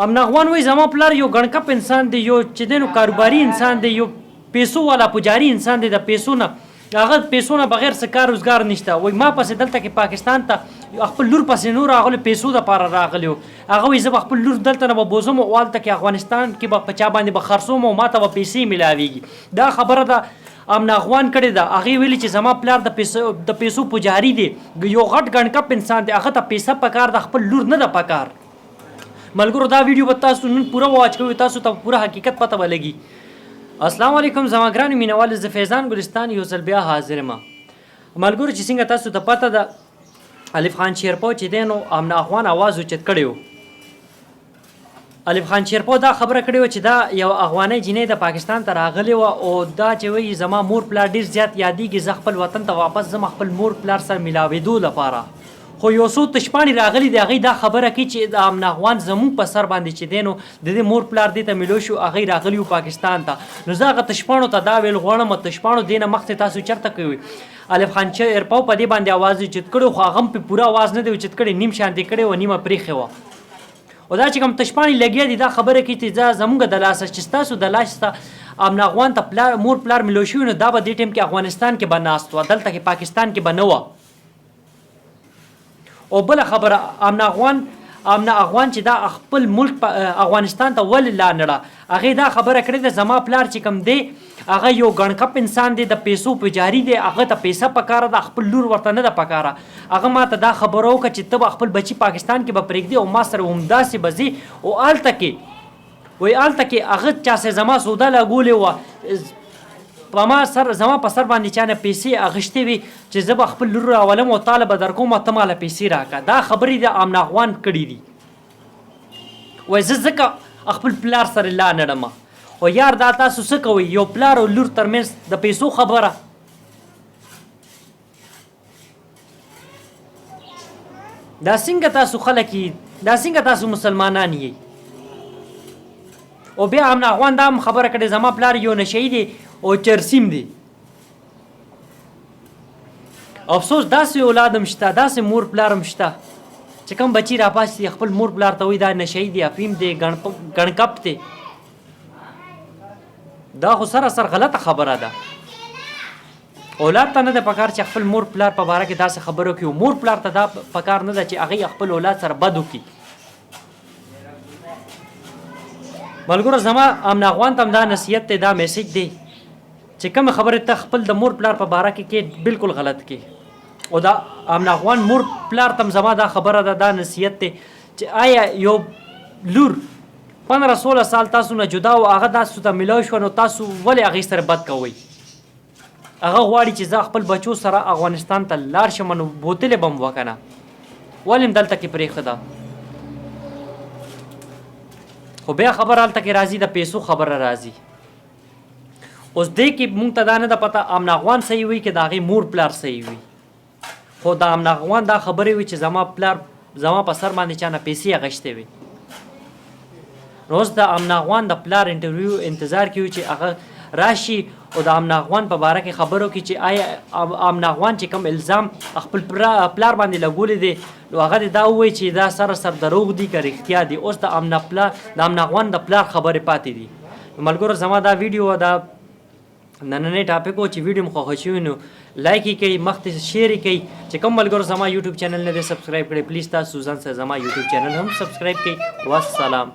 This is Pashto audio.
امنا افغان وایي زما پلار یو ګڼکپ انسان دی، یو چې دی نو کاروباري انسان دی، یو پیسو والا پجاري انسان دی. د پیسو نه هغه پیسو نه بغیر څه کار روزګار نشته. وایي ما پسې دلته کې پاکستان ته خپل لور پسې نور راغلی، پیسو دپاره راغلی و. هغه وایي زه به خپل لور دلته نه به بوځم او هلته کې افغانستان کې به په چا باندې به خرڅوم او ما ته به پیسې میلاویږي. دا خبره ده امنا افغان کړې ده. هغې ویلي چې زما پلار د پیسو پجاري دی، یو غټ ګڼکپ انسان دی، هغه ته پیسه پکار ده، خپل لور نه ده پکار. ملګرو دا ویډیو به تاسو نن پوره واچ کوئ، تاسو ته پوره حقیقت پته به لګي. السلام علیکم زما ګرانو مینوالو، زه فیضان ګلستان یو ځل بیا حاضر یم. ملګرو چې څنګه تاسو ته پته ده الف خان شیرپو چې دی نو امنا افغان آواز اوچت کړی و. الف خان شیرپو دا خبره کړې وه چې دا یو افغانۍ جینۍ د پاکستان ته راغلې وه او دا چې وایي زما مور پلار ډېر زیات یادېږي، زه خپل وطن ته واپس ځم خپل مور پلار سره میلاوېدو لپاره. خو یو څو تشپاڼې راغلي دي، هغوی دا خبره کوي چې د امنا افغان زموږ په سر باندې چې دی نو د دې مور پلار دې ته میلو شو، هغوی راغلي وو پاکستان ته. نو زه هغه تشپاڼو ته دا ویل غواړم، تشپاڼو دې نه مخکې تاسو چېرته کوئ؟ الف خان شیرپو په دې باندې اواز اوچت کړی، خو هغه هم پې پوره اواز نه دی اوچت کړی، نیم شانتې کړی و، نیمه پرېښې وه. او دا چې کوم تشپاڼې لګیا دي دا خبره کوي چې دا زموږ د لاسه چې ستاسو د لاسه امنا افغان ته مور پلار میلو شوي نو دا به دې ټایم کې افغانستان کې به ناست وه، دلته کې پاکستان کې به نه وه. او بله خبره امنا افغان چې دا خپل ملک افغانستان ته ولې لا نړه، هغې دا خبره کړې ده زما پلار چې کوم دی هغه یو ګڼکپ انسان دی، د پیسو پجاري دی، هغه ته پیسه پکاره ده، خپل لور ورته نه ده پکاره. هغه ما ته دا خبره وکړه چې ته به خپل بچي پاکستان کې به پرېږدي او ما سره همداسې به ځي. او هلته کې وایي هلته کې هغه چا سره زما سودا لګولې وه، زما په سر باندې چا نه پیسې اخیستې وي چې زه به خپل لور راولم او تاله به در کوم او ته ماله پیسې راکړه. دا خبرې د امنا افغان کړي دي. وایي زه ځکه خپل پلار سره لا نړم. خو یار دا تاسو څه کوئ؟ یو پلار او لور ترمنځ د پیسو خبره، دا څنګه تاسو خلک یې، دا څنګه تاسو مسلمانان یئ؟ او بیا امنا افغان دا هم خبره کړې زما پلار یو نشهی دی او چرسیم دی. افسوس داسې اولاد هم شته، داسې مور پلار هم شته چې کوم بچي راپاسي خپل مور پلار ته وایي دا نشهی دی، افیم دی، ګڼکپ دی. دا خو سراسر غلطه خبره ده. اولاد ته نه ده پکار چې خپل مور پلار په باره کې داسې خبره وکړي، مور پلار ته دا پکار نه ده چې هغوی خپل اولاد سره بد وکړي. ملګرو زما امنا افغان ته هم دا نصیحت دی، دا میسیج دی چې کومه خبرې ته خپل د مور پلار په باره کې بالکل غلط کې. او دا امنا افغان مور پلار ته هم زما دا خبره ده، دا نصیحت دی چې آیا یو لور 15-16 سال تاسو نه جدا و هغه تاسو ته میلاو شوه نو تاسو ولې هغې سره بد کوئ؟ هغه غواړي چې زه خپل بچو سره افغانستان ته لاړ شم نو بوتلې به م وکنه، ولې م دلته کې پرېښده. خو بیا خبره هلته کې راځي د پیسو خبره راځي. اوس دې کې مونږ ته دا نه ده پته امنا افغان صحیح وي که د هغې مور پلار صحیح وي. خو د امنا افغان دا خبرې وي چې زما پلار زما په سر باندې چا نه پیسې اخیستې وي. نو اوس د امنا افغان د پلار انټرویو انتظار کوي چې هغه راشي او د امنا افغان په باره کې خبرو کې چې آیا امنا افغان چې کوم الزام خپل پلار باندې لګولی دی نو هغه دې دا ووایي چې دا سراسر دروغ دي که رښتیا دي. اوس د امنا افغان د پلار خبرې پاتې دي. ملګرو زما دا ویډیو دا نننی ټاپک و چې ویډیو مو خوښه شوي نو لایک یې کوئ، مخکې شیر یې کوئ. چې کوم ملګرو زما یوټیوب چینل نه دی سبسکرایب کړی پلیز تاسو ځان سره زما یوټیوب چینل هم سبسکرایب کړئ. والسلام.